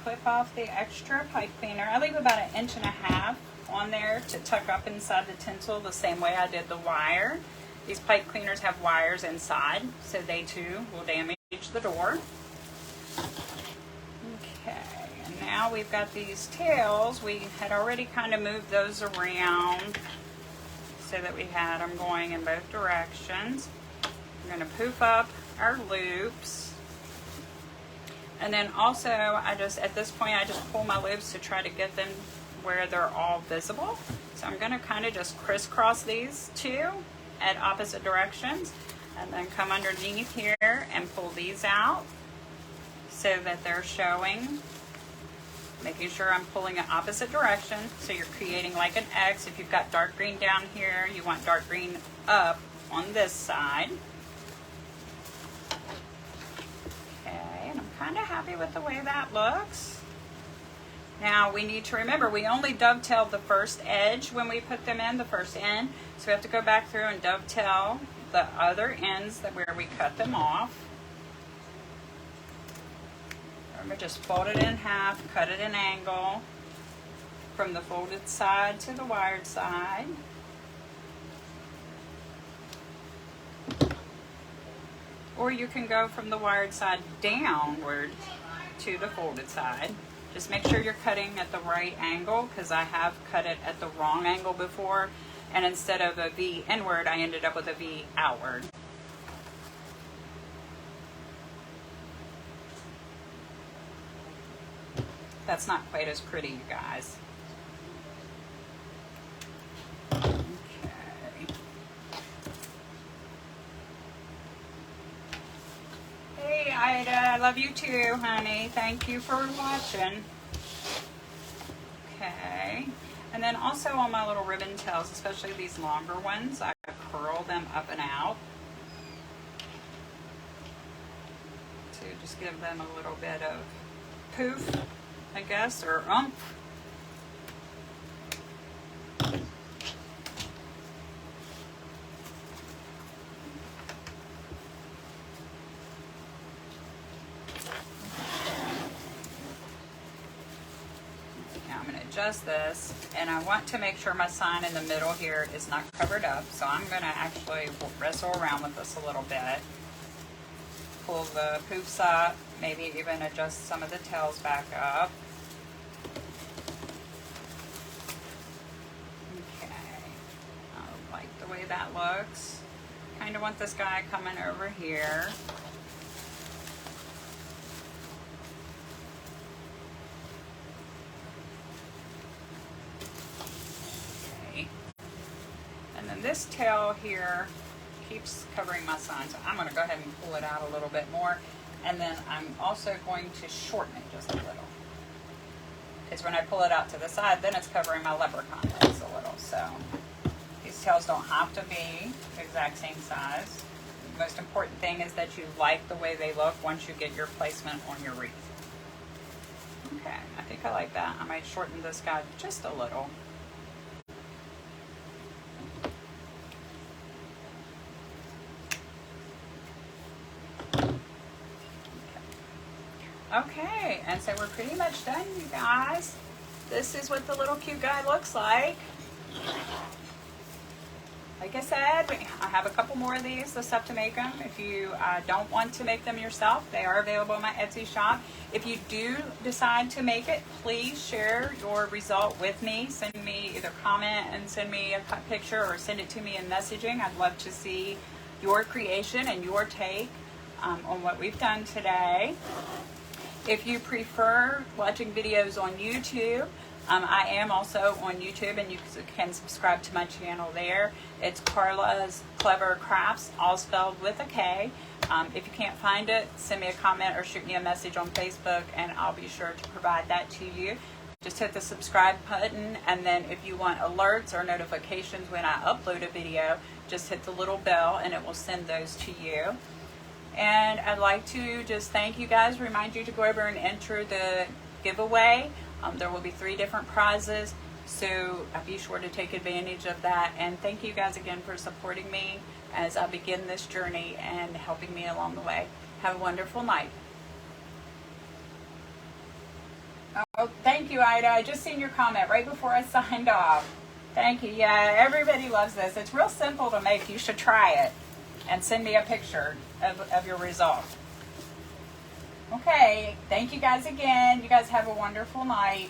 Clip off the extra pipe cleaner. I leave about 1.5 inches on there to tuck up inside the tinsel the same way I did the wire. These pipe cleaners have wires inside, so they too will damage the door. Okay, and now we've got these tails. We had already kind of moved those around so that we had them going in both directions. We're going to poof up our loops. And then also, at this point, I just pull my loops to try to get them where they're all visible. So I'm going to kind of just crisscross these two at opposite directions, and then come underneath here and pull these out so that they're showing, making sure I'm pulling in opposite direction. So you're creating like an X. If you've got dark green down here, you want dark green up on this side. Kind of happy with the way that looks. Now we need to remember we only dovetailed the first edge when we put them in, the first end. So we have to go back through and dovetail the other ends where we cut them off. Remember, just fold it in half, cut it an angle from the folded side to the wired side. Or you can go from the wired side downward to the folded side. Just make sure you're cutting at the right angle, because I have cut it at the wrong angle before, and instead of a V inward, I ended up with a V outward. That's not quite as pretty, you guys. Ida, I love you too, honey. Thank you for watching. Okay. And then also on my little ribbon tails, especially these longer ones, I curl them up and out to just give them a little bit of poof, I guess, or oomph. Adjust this, and I want to make sure my sign in the middle here is not covered up, so I'm going to actually wrestle around with this a little bit, pull the poofs up, maybe even adjust some of the tails back up. Okay, I like the way that looks. Kind of want this guy coming over here. This tail here keeps covering my sign, so I'm going to go ahead and pull it out a little bit more, and then I'm also going to shorten it just a little, because when I pull it out to the side, then it's covering my leprechaun legs a little. So these tails don't have to be the exact same size. The most important thing is that you like the way they look once you get your placement on your wreath. Okay, I think I like that. I might shorten this guy just a little. Okay, and so we're pretty much done, you guys. This is what the little cute guy looks like. Like I said, I have a couple more of these, the stuff to make them. If you don't want to make them yourself, they are available in my Etsy shop. If you do decide to make it, please share your result with me. Send me either comment and send me a picture, or send it to me in messaging. I'd love to see your creation and your take on what we've done today. If you prefer watching videos on YouTube, I am also on YouTube, and you can subscribe to my channel there. It's Karla's Clever Crafts, all spelled with a K. If you can't find it, send me a comment or shoot me a message on Facebook, and I'll be sure to provide that to you. Just hit the subscribe button, and then if you want alerts or notifications when I upload a video, just hit the little bell and it will send those to you. And I'd like to just thank you guys, remind you to go over and enter the giveaway. There will be 3 different prizes, so be sure to take advantage of that. And thank you guys again for supporting me as I begin this journey and helping me along the way. Have a wonderful night. Oh, thank you, Ida. I just seen your comment right before I signed off. Thank you. Yeah, everybody loves this. It's real simple to make. You should try it and send me a picture of your result. Okay, thank you guys again. You guys have a wonderful night.